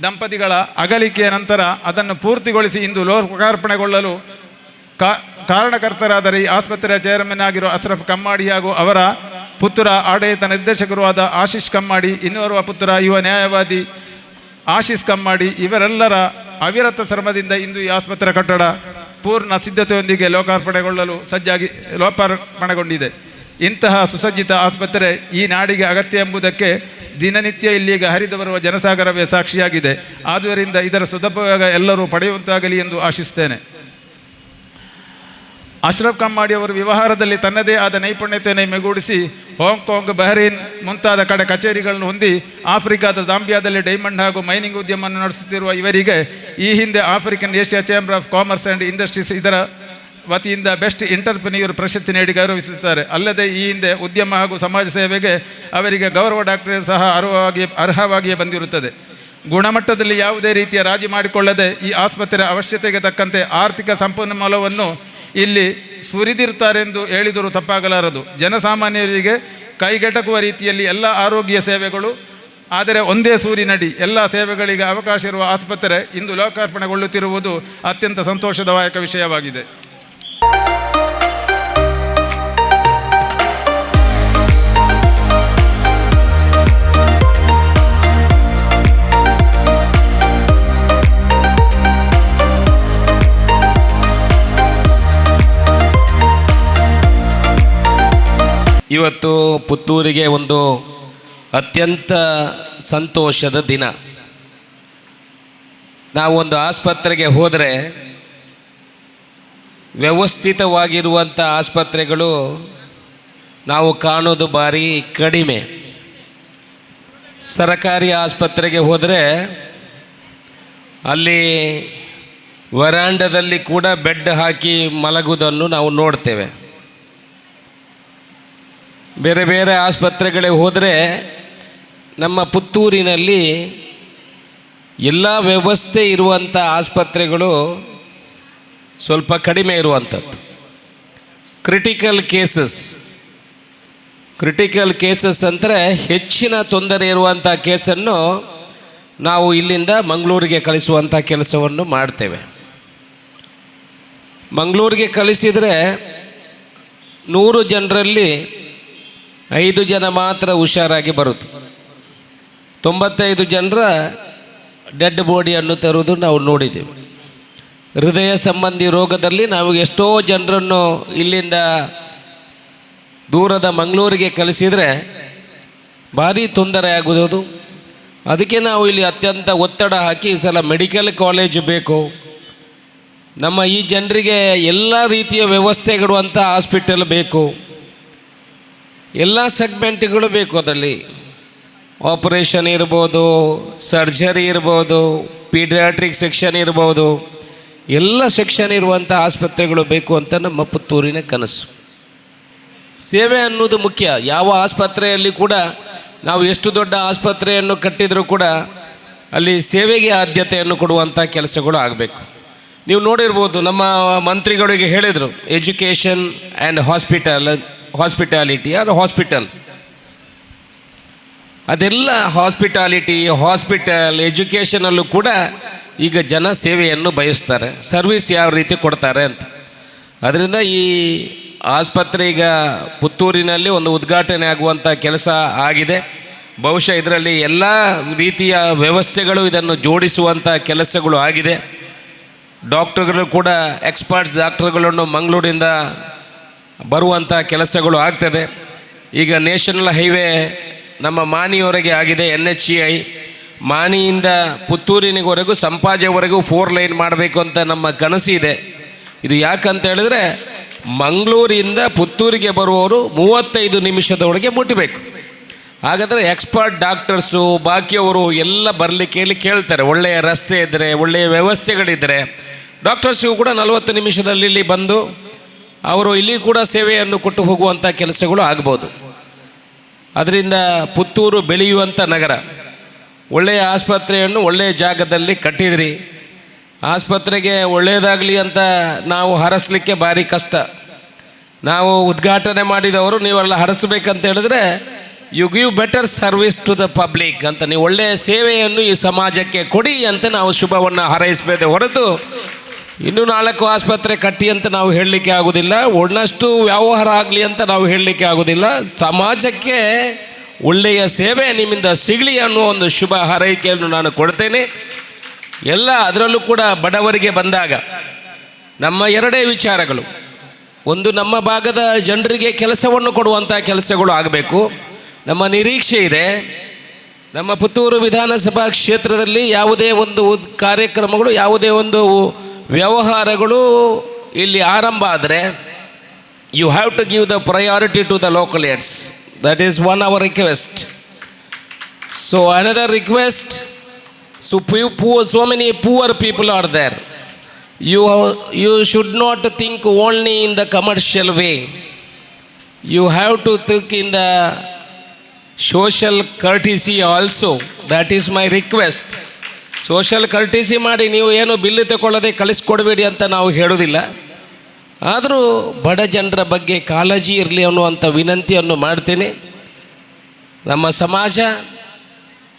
ದಂಪತಿಗಳ ಅಗಲಿಕೆಯ ನಂತರ ಅದನ್ನು ಪೂರ್ತಿಗೊಳಿಸಿ ಇಂದು ಲೋಕಾರ್ಪಣೆಗೊಳ್ಳಲು ಕಾರಣಕರ್ತರಾದರೆ ಈ ಆಸ್ಪತ್ರೆಯ ಚೇರ್ಮನ್ ಆಗಿರುವ ಅಶ್ರಫ್ ಕಮ್ಮಾಡಿ ಹಾಗೂ ಅವರ ಪುತ್ರ ಆಡಳಿತ ನಿರ್ದೇಶಕರು ಆದ ಆಶೀಶ್ ಕಮ್ಮಾಡಿ, ಇನ್ನೋರ್ವ ಪುತ್ರ ಯುವ ನ್ಯಾಯವಾದಿ ಆಶೀಶ್ ಕಮ್ಮಾಡಿ ಇವರೆಲ್ಲರ ಅವಿರತ ಶ್ರಮದಿಂದ ಇಂದು ಈ ಆಸ್ಪತ್ರೆ ಕಟ್ಟಡ ಪೂರ್ಣ ಸಿದ್ಧತೆಯೊಂದಿಗೆ ಲೋಕಾರ್ಪಣೆಗೊಂಡಿದೆ. ಇಂತಹ ಸುಸಜ್ಜಿತ ಆಸ್ಪತ್ರೆ ಈ ನಾಡಿಗೆ ಅಗತ್ಯ ಎಂಬುದಕ್ಕೆ ದಿನನಿತ್ಯ ಇಲ್ಲಿಗೆ ಹರಿದು ಬರುವ ಜನಸಾಗರವೇ ಸಾಕ್ಷಿಯಾಗಿದೆ. ಆದುದರಿಂದ ಇದರ ಸದುಪಯೋಗ ಎಲ್ಲರೂ ಪಡೆಯುವಂತಾಗಲಿ ಎಂದು ಆಶಿಸುತ್ತೇನೆ. ಅಶ್ರಫ್ ಕಮ್ಮಾಡಿ ಅವರು ವ್ಯವಹಾರದಲ್ಲಿ ತನ್ನದೇ ಆದ ನೈಪುಣ್ಯತೆಯನ್ನು ಮೆಗೂಡಿಸಿ ಹಾಂಗ್ಕಾಂಗ್, ಬಹ್ರೇನ್ ಮುಂತಾದ ಕಡೆ ಕಚೇರಿಗಳನ್ನು ಹೊಂದಿ ಆಫ್ರಿಕಾದ ಜಾಂಬಿಯಾದಲ್ಲಿ ಡೈಮಂಡ್ ಹಾಗೂ ಮೈನಿಂಗ್ ಉದ್ಯಮವನ್ನು ನಡೆಸುತ್ತಿರುವ ಇವರಿಗೆ ಈ ಹಿಂದೆ African Asia chamber of commerce and industries ಇದರ ವತಿಯಿಂದ ಬೆಸ್ಟ್ ಇಂಟರ್ಪ್ರಿನಿಯರ್ ಪ್ರಶಸ್ತಿ ನೀಡಿ ಗೌರವಿಸುತ್ತಾರೆ. ಅಲ್ಲದೆ ಈ ಹಿಂದೆ ಉದ್ಯಮ ಹಾಗೂ ಸಮಾಜ ಸೇವೆಗೆ ಅವರಿಗೆ ಗೌರವ ಡಾಕ್ಟರೇಟ್ ಸಹ ಅರ್ಹವಾಗಿಯೇ ಬಂದಿರುತ್ತದೆ. ಗುಣಮಟ್ಟದಲ್ಲಿ ಯಾವುದೇ ರೀತಿಯ ರಾಜಿ ಮಾಡಿಕೊಳ್ಳದೆ ಈ ಆಸ್ಪತ್ರೆ ಅವಶ್ಯಕತೆಗೆ ತಕ್ಕಂತೆ ಆರ್ಥಿಕ ಸಂಪನ್ಮೂಲವನ್ನು ಇಲ್ಲಿ ಸುರಿದಿರುತ್ತಾರೆಂದು ಹೇಳಿದರೂ ತಪ್ಪಾಗಲಾರದು. ಜನಸಾಮಾನ್ಯರಿಗೆ ಕೈಗೆಟಕುವ ರೀತಿಯಲ್ಲಿ ಎಲ್ಲ ಆರೋಗ್ಯ ಸೇವೆಗಳು, ಆದರೆ ಒಂದೇ ಸೂರಿನಡಿ ಎಲ್ಲ ಸೇವೆಗಳಿಗೆ ಅವಕಾಶ ಇರುವ ಆಸ್ಪತ್ರೆ ಇಂದು ಲೋಕಾರ್ಪಣೆಗೊಳ್ಳುತ್ತಿರುವುದು ಅತ್ಯಂತ ಸಂತೋಷದಾಯಕ ವಿಷಯವಾಗಿದೆ. ಇವತ್ತು ಪುತ್ತೂರಿಗೆ ಒಂದು ಅತ್ಯಂತ ಸಂತೋಷದ ದಿನ. ನಾವು ಒಂದು ಆಸ್ಪತ್ರೆಗೆ ಹೋದರೆ ವ್ಯವಸ್ಥಿತವಾಗಿರುವಂಥ ಆಸ್ಪತ್ರೆಗಳು ನಾವು ಕಾಣೋದು ಭಾರಿ ಕಡಿಮೆ. ಸರಕಾರಿ ಆಸ್ಪತ್ರೆಗೆ ಹೋದರೆ ಅಲ್ಲಿ ವರಾಂಡದಲ್ಲಿ ಕೂಡ ಬೆಡ್ ಹಾಕಿ ಮಲಗುವುದನ್ನು ನಾವು ನೋಡ್ತೇವೆ. ಬೇರೆ ಬೇರೆ ಆಸ್ಪತ್ರೆಗಳಿಗೆ ಹೋದರೆ ನಮ್ಮ ಪುತ್ತೂರಿನಲ್ಲಿ ಎಲ್ಲ ವ್ಯವಸ್ಥೆ ಇರುವಂಥ ಆಸ್ಪತ್ರೆಗಳು ಸ್ವಲ್ಪ ಕಡಿಮೆ ಇರುವಂಥದ್ದು. ಕ್ರಿಟಿಕಲ್ ಕೇಸಸ್ ಅಂದರೆ ಹೆಚ್ಚಿನ ತೊಂದರೆ ಇರುವಂಥ ಕೇಸನ್ನು ನಾವು ಇಲ್ಲಿಂದ ಮಂಗಳೂರಿಗೆ ಕಳಿಸುವಂಥ ಕೆಲಸವನ್ನು ಮಾಡ್ತೇವೆ. ಮಂಗಳೂರಿಗೆ ಕಳಿಸಿದರೆ 100 ಜನರಲ್ಲಿ 5 ಜನ ಮಾತ್ರ ಹುಷಾರಾಗಿ ಬರುವುದು. 95 ಜನರ ಡೆಡ್ ಬಾಡಿಯನ್ನು ತರುವುದು ನಾವು ನೋಡಿದ್ದೇವೆ. ಹೃದಯ ಸಂಬಂಧಿ ರೋಗದಲ್ಲಿ ನಾವು ಎಷ್ಟೋ ಜನರನ್ನು ಇಲ್ಲಿಂದ ದೂರದ ಮಂಗಳೂರಿಗೆ ಕಳಿಸಿದರೆ ಭಾರಿ ತೊಂದರೆ ಆಗುವುದು. ಅದಕ್ಕೆ ನಾವು ಇಲ್ಲಿ ಅತ್ಯಂತ ಒತ್ತಡ ಹಾಕಿ ಈ ಸಲ ಮೆಡಿಕಲ್ ಕಾಲೇಜು ಬೇಕು, ನಮ್ಮ ಈ ಜನರಿಗೆ ಎಲ್ಲ ರೀತಿಯ ವ್ಯವಸ್ಥೆಗಳು ಅಂತ ಹಾಸ್ಪಿಟಲ್ ಬೇಕು, ಎಲ್ಲ ಸೆಗ್ಮೆಂಟ್ಗಳು ಬೇಕು. ಅದರಲ್ಲಿ ಆಪರೇಷನ್ ಇರ್ಬೋದು, ಸರ್ಜರಿ ಇರ್ಬೋದು, ಪೀಡಿಯಾಟ್ರಿಕ್ ಸೆಕ್ಷನ್ ಇರ್ಬೋದು, ಎಲ್ಲ ಸೆಕ್ಷನ್ ಇರುವಂಥ ಆಸ್ಪತ್ರೆಗಳು ಬೇಕು ಅಂತ ನಮ್ಮ ಪುತ್ತೂರಿನ ಕನಸು. ಸೇವೆ ಅನ್ನೋದು ಮುಖ್ಯ. ಯಾವ ಆಸ್ಪತ್ರೆಯಲ್ಲಿ ಕೂಡ ನಾವು ಎಷ್ಟು ದೊಡ್ಡ ಆಸ್ಪತ್ರೆಯನ್ನು ಕಟ್ಟಿದರೂ ಕೂಡ ಅಲ್ಲಿ ಸೇವೆಗೆ ಆದ್ಯತೆಯನ್ನು ಕೊಡುವಂಥ ಕೆಲಸಗಳು ಆಗಬೇಕು. ನೀವು ನೋಡಿರ್ಬೋದು, ನಮ್ಮ ಮಂತ್ರಿಗಳಿಗೆ ಹೇಳಿದರು education and hospitality or hospital. ಅದೆಲ್ಲ ಹಾಸ್ಪಿಟಲ್ ಎಜುಕೇಷನಲ್ಲೂ ಕೂಡ ಈಗ ಜನ ಸೇವೆಯನ್ನು ಬಯಸ್ತಾರೆ, ಸರ್ವಿಸ್ ಯಾವ ರೀತಿ ಕೊಡ್ತಾರೆ ಅಂತ. ಅದರಿಂದ ಈ ಆಸ್ಪತ್ರೆ ಈಗ ಪುತ್ತೂರಿನಲ್ಲಿ ಒಂದು ಉದ್ಘಾಟನೆ ಆಗುವಂಥ ಕೆಲಸ ಆಗಿದೆ. ಬಹುಶಃ ಇದರಲ್ಲಿ ಎಲ್ಲ ರೀತಿಯ ವ್ಯವಸ್ಥೆಗಳು ಇದನ್ನು ಜೋಡಿಸುವಂಥ ಕೆಲಸಗಳು ಆಗಿದೆ. ಡಾಕ್ಟರ್ಗಳು ಕೂಡ ಎಕ್ಸ್ಪರ್ಟ್ಸ್ ಡಾಕ್ಟರ್ಗಳನ್ನು ಮಂಗಳೂರಿಂದ ಬರುವಂಥ ಕೆಲಸಗಳು ಆಗ್ತದೆ. ಈಗ ನ್ಯಾಷನಲ್ ಹೈವೇ ನಮ್ಮ ಮಾಣಿಯವರೆಗೆ ಆಗಿದೆ, NHCI. ಮಾಣಿಯಿಂದ ಪುತ್ತೂರಿನವರೆಗೂ ಸಂಪಾಜೆವರೆಗೂ 4 ಲೈನ್ ಮಾಡಬೇಕು ಅಂತ ನಮ್ಮ ಕನಸಿದೆ. ಇದು ಯಾಕಂತ ಹೇಳಿದ್ರೆ ಮಂಗಳೂರಿಂದ ಪುತ್ತೂರಿಗೆ ಬರುವವರು 35 ನಿಮಿಷದೊಳಗೆ ಮುಟ್ಟಬೇಕು. ಹಾಗಾದರೆ ಎಕ್ಸ್ಪರ್ಟ್ ಡಾಕ್ಟರ್ಸು ಬಾಕಿಯವರು ಎಲ್ಲ ಬರಲಿಕ್ಕೆ ಕೇಳ್ತಾರೆ. ಒಳ್ಳೆಯ ರಸ್ತೆ ಇದ್ದರೆ, ಒಳ್ಳೆಯ ವ್ಯವಸ್ಥೆಗಳಿದ್ದರೆ ಡಾಕ್ಟರ್ಸಿಗೂ ಕೂಡ 40 ನಿಮಿಷದಲ್ಲಿ ಇಲ್ಲಿ ಬಂದು ಅವರು ಇಲ್ಲಿ ಕೂಡ ಸೇವೆಯನ್ನು ಕೊಟ್ಟು ಹೋಗುವಂಥ ಕೆಲಸಗಳು ಆಗ್ಬೋದು. ಅದರಿಂದ ಪುತ್ತೂರು ಬೆಳೆಯುವಂಥ ನಗರ. ಒಳ್ಳೆಯ ಆಸ್ಪತ್ರೆಯನ್ನು ಒಳ್ಳೆಯ ಜಾಗದಲ್ಲಿ ಕಟ್ಟಿದ್ರಿ. ಆಸ್ಪತ್ರೆಗೆ ಒಳ್ಳೆಯದಾಗಲಿ ಅಂತ ನಾವು ಹರಸಲಿಕ್ಕೆ ಭಾರಿ ಕಷ್ಟ. ನಾವು ಉದ್ಘಾಟನೆ ಮಾಡಿದವರು ನೀವೆಲ್ಲ ಹರಸಬೇಕಂತ ಹೇಳಿದ್ರೆ you give better service to the public ಅಂತ, ನೀವು ಒಳ್ಳೆಯ ಸೇವೆಯನ್ನು ಈ ಸಮಾಜಕ್ಕೆ ಕೊಡಿ ಅಂತ ನಾವು ಶುಭವನ್ನು ಹಾರೈಸಬೇಕೇ ಹೊರತು ಇನ್ನೂ 4 ಆಸ್ಪತ್ರೆ ಕಟ್ಟಿ ಅಂತ ನಾವು ಹೇಳಲಿಕ್ಕೆ ಆಗೋದಿಲ್ಲ, ಒಳ್ಳಷ್ಟು ವ್ಯವಹಾರ ಆಗಲಿ ಅಂತ ನಾವು ಹೇಳಲಿಕ್ಕೆ ಆಗೋದಿಲ್ಲ. ಸಮಾಜಕ್ಕೆ ಒಳ್ಳೆಯ ಸೇವೆ ನಿಮ್ಮಿಂದ ಸಿಗಲಿ ಅನ್ನೋ ಒಂದು ಶುಭ ಹಾರೈಕೆಯನ್ನು ನಾನು ಕೊಡ್ತೇನೆ. ಎಲ್ಲ ಅದರಲ್ಲೂ ಕೂಡ ಬಡವರಿಗೆ ಬಂದಾಗ ನಮ್ಮ 2 ವಿಚಾರಗಳು. ಒಂದು ನಮ್ಮ ಭಾಗದ ಜನರಿಗೆ ಕೆಲಸವನ್ನು ಕೊಡುವಂಥ ಕೆಲಸಗಳು ಆಗಬೇಕು. ನಮ್ಮ ನಿರೀಕ್ಷೆ ಇದೆ, ನಮ್ಮ ಪುತ್ತೂರು ವಿಧಾನಸಭಾ ಕ್ಷೇತ್ರದಲ್ಲಿ ಯಾವುದೇ ಒಂದು ಕಾರ್ಯಕ್ರಮಗಳು, ಯಾವುದೇ ಒಂದು ವ್ಯವಹಾರಗಳು ಇಲ್ಲಿ ಆರಂಭ ಆದರೆ you have to give the priority to the local aids. That is one our request. So another request, so many poor people are there. You should not think only in the commercial way. You have to think in the social courtesy also. That is my request. Social courtesy ಮಾಡಿ ನೀವು ಏನು ಬಿಲ್ಲು ತಗೊಳ್ಳದೆ ಕಳಿಸ್ಕೊಡ್ಬೇಡಿ ಅಂತ ನಾವು ಹೇಳೋದಿಲ್ಲ. ಆದರೂ ಬಡ ಜನರ ಬಗ್ಗೆ ಕಾಳಜಿ ಇರಲಿ ಅನ್ನುವಂಥ ವಿನಂತಿಯನ್ನು ಮಾಡ್ತೇನೆ. ನಮ್ಮ ಸಮಾಜ,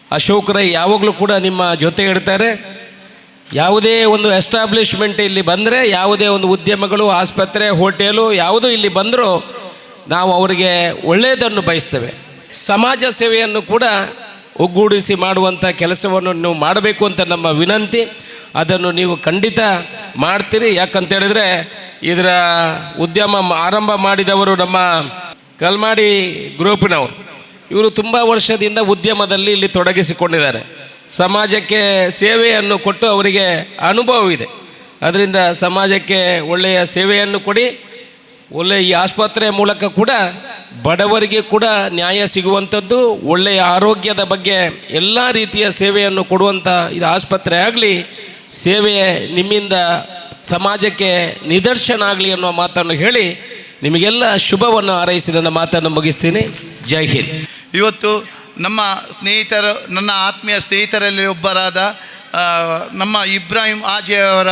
ಅಶೋಕ್ ರೈ ಯಾವಾಗಲೂ ಕೂಡ ನಿಮ್ಮ ಜೊತೆ ಇರ್ತಾರೆ. ಯಾವುದೇ ಒಂದು ಎಸ್ಟಾಬ್ಲಿಷ್ಮೆಂಟ್ ಇಲ್ಲಿ ಬಂದರೆ, ಯಾವುದೇ ಒಂದು ಉದ್ಯಮಗಳು, ಆಸ್ಪತ್ರೆ, ಹೋಟೆಲು ಯಾವುದೂ ಇಲ್ಲಿ ಬಂದರೂ ನಾವು ಅವರಿಗೆ ಒಳ್ಳೆಯದನ್ನು ಬಯಸ್ತೇವೆ. ಸಮಾಜ ಸೇವೆಯನ್ನು ಕೂಡ ಒಗ್ಗೂಡಿಸಿ ಮಾಡುವಂಥ ಕೆಲಸವನ್ನು ನೀವು ಮಾಡಬೇಕು ಅಂತ ನಮ್ಮ ವಿನಂತಿ. ಅದನ್ನು ನೀವು ಖಂಡಿತ ಮಾಡ್ತೀರಿ. ಯಾಕಂತೇಳಿದರೆ ಇದರ ಉದ್ಯಮ ಆರಂಭ ಮಾಡಿದವರು ನಮ್ಮ ಕಲ್ಮಾಡಿ ಗ್ರೂಪಿನವರು. ಇವರು ತುಂಬ ವರ್ಷದಿಂದ ಉದ್ಯಮದಲ್ಲಿ ಇಲ್ಲಿ ತೊಡಗಿಸಿಕೊಂಡಿದ್ದಾರೆ. ಸಮಾಜಕ್ಕೆ ಸೇವೆಯನ್ನು ಕೊಟ್ಟು ಅವರಿಗೆ ಅನುಭವವಿದೆ. ಅದರಿಂದ ಸಮಾಜಕ್ಕೆ ಒಳ್ಳೆಯ ಸೇವೆಯನ್ನು ಕೊಡಿ. ಒಳ್ಳೆಯ ಈ ಆಸ್ಪತ್ರೆಯ ಮೂಲಕ ಕೂಡ ಬಡವರಿಗೆ ಕೂಡ ನ್ಯಾಯ ಸಿಗುವಂಥದ್ದು, ಒಳ್ಳೆಯ ಆರೋಗ್ಯದ ಬಗ್ಗೆ ಎಲ್ಲ ರೀತಿಯ ಸೇವೆಯನ್ನು ಕೊಡುವಂಥ ಇದು ಆಸ್ಪತ್ರೆ ಆಗಲಿ, ಸೇವೆ ನಿಮ್ಮಿಂದ ಸಮಾಜಕ್ಕೆ ನಿದರ್ಶನ ಆಗಲಿ ಅನ್ನೋ ಮಾತನ್ನು ಹೇಳಿ ನಿಮಗೆಲ್ಲ ಶುಭವನ್ನು ಹಾರೈಸಿ ನನ್ನ ಮಾತನ್ನು ಮುಗಿಸ್ತೀನಿ. ಜೈ ಹಿಂದ್. ಇವತ್ತು ನಮ್ಮ ಸ್ನೇಹಿತರು, ನನ್ನ ಆತ್ಮೀಯ ಸ್ನೇಹಿತರಲ್ಲಿ ಒಬ್ಬರಾದ ನಮ್ಮ ಇಬ್ರಾಹಿಂ ಆಜೆಯವರ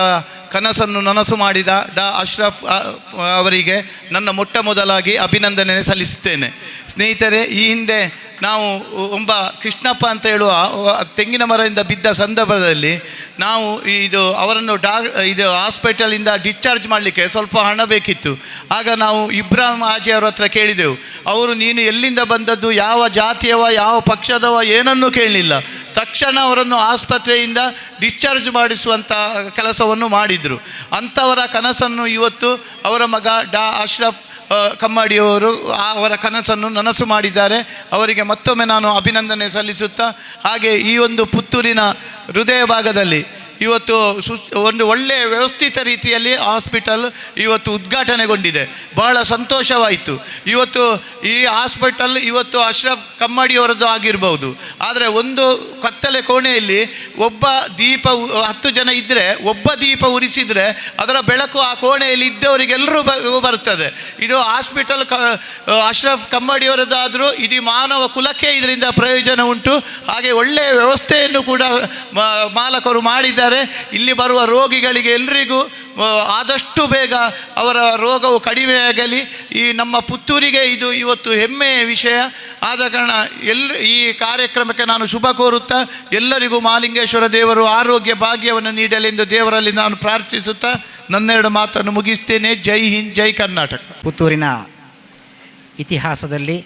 ಕನಸನ್ನು ನನಸು ಮಾಡಿದ ಡಾ ಅಶ್ರಫ್ ಅವರಿಗೆ ನನ್ನ ಮೊಟ್ಟ ಮೊದಲಾಗಿ ಅಭಿನಂದನೆ ಸಲ್ಲಿಸುತ್ತೇನೆ. ಸ್ನೇಹಿತರೆ, ಈ ಹಿಂದೆ ನಾವು ಒಬ್ಬ ಕೃಷ್ಣಪ್ಪ ಅಂತ ಹೇಳುವ ತೆಂಗಿನ ಮರದಿಂದ ಬಿದ್ದ ಸಂದರ್ಭದಲ್ಲಿ ನಾವು ಅವರನ್ನು ಇದು ಹಾಸ್ಪಿಟಲಿಂದ ಡಿಸ್ಚಾರ್ಜ್ ಮಾಡಲಿಕ್ಕೆ ಸ್ವಲ್ಪ ಹಣ ಬೇಕಿತ್ತು. ಆಗ ನಾವು ಇಬ್ರಾಹಿಂ ಆಜಿಯವರ ಹತ್ರ ಕೇಳಿದೆವು. ಅವರು ನೀನು ಎಲ್ಲಿಂದ ಬಂದದ್ದು, ಯಾವ ಜಾತಿಯವ, ಯಾವ ಪಕ್ಷದವ ಏನನ್ನೂ ಕೇಳಲಿಲ್ಲ. ತಕ್ಷಣ ಅವರನ್ನು ಆಸ್ಪತ್ರೆಯಿಂದ ಡಿಸ್ಚಾರ್ಜ್ ಮಾಡಿಸುವಂಥ ಕೆಲಸವನ್ನು ಮಾಡಿದರು. ಅಂಥವರ ಕನಸನ್ನು ಇವತ್ತು ಅವರ ಮಗ ಡಾ ಅಶ್ರಫ್ ಕಮ್ಮಾಡಿಯವರು ಅವರ ಕನಸನ್ನು ನನಸು ಮಾಡಿದ್ದಾರೆ. ಅವರಿಗೆ ಮತ್ತೊಮ್ಮೆ ನಾನು ಅಭಿನಂದನೆ ಸಲ್ಲಿಸುತ್ತಾ, ಹಾಗೆ ಈ ಒಂದು ಪುತ್ತೂರಿನ ಹೃದಯ ಭಾಗದಲ್ಲಿ ಇವತ್ತು ಒಂದು ಒಳ್ಳೆಯ ವ್ಯವಸ್ಥಿತ ರೀತಿಯಲ್ಲಿ ಹಾಸ್ಪಿಟಲ್ ಇವತ್ತು ಉದ್ಘಾಟನೆಗೊಂಡಿದೆ. ಬಹಳ ಸಂತೋಷವಾಯಿತು. ಇವತ್ತು ಈ ಹಾಸ್ಪಿಟಲ್ ಇವತ್ತು ಅಶ್ರಫ್ ಕಮ್ಮಾಡಿಯವರದ್ದು ಆಗಿರ್ಬೋದು, ಆದರೆ ಒಂದು ಕತ್ತಲೆ ಕೋಣೆಯಲ್ಲಿ ಒಬ್ಬ ದೀಪ 10 ಜನ ಇದ್ದರೆ ಒಬ್ಬ ದೀಪ ಉರಿಸಿದರೆ ಅದರ ಬೆಳಕು ಆ ಕೋಣೆಯಲ್ಲಿ ಇದ್ದವರಿಗೆಲ್ಲರೂ ಬರುತ್ತದೆ. ಇದು ಹಾಸ್ಪಿಟಲ್ ಅಶ್ರಫ್ ಕಮ್ಮಾಡಿಯವರದ್ದಾದರೂ ಇಡೀ ಮಾನವ ಕುಲಕ್ಕೆ ಇದರಿಂದ ಪ್ರಯೋಜನ ಉಂಟು. ಹಾಗೆ ಒಳ್ಳೆಯ ವ್ಯವಸ್ಥೆಯನ್ನು ಕೂಡ ಮಾಲಕರು ಮಾಡಿದ್ದಾರೆ. ಇಲ್ಲಿ ಬರುವ ರೋಗಿಗಳಿಗೆ ಎಲ್ಲರಿಗೂ ಆದಷ್ಟು ಬೇಗ ಅವರ ರೋಗವು ಕಡಿಮೆಯಾಗಲಿ. ಈ ನಮ್ಮ ಪುತ್ತೂರಿಗೆ ಇದು ಇವತ್ತು ಹೆಮ್ಮೆಯ ವಿಷಯ ಆದ ಕಾರಣ ಈ ಕಾರ್ಯಕ್ರಮಕ್ಕೆ ನಾನು ಶುಭ ಕೋರುತ್ತಾ, ಎಲ್ಲರಿಗೂ ಮಹಾಲಿಂಗೇಶ್ವರ ದೇವರು ಆರೋಗ್ಯ ಭಾಗ್ಯವನ್ನು ನೀಡಲೆಂದು ದೇವರಲ್ಲಿ ನಾನು ಪ್ರಾರ್ಥಿಸುತ್ತಾ ನನ್ನೆರಡು ಮಾತನ್ನು ಮುಗಿಸ್ತೇನೆ. ಜೈ ಹಿಂದ್, ಜೈ ಕರ್ನಾಟಕ. ಪುತ್ತೂರಿನ ಇತಿಹಾಸದಲ್ಲಿ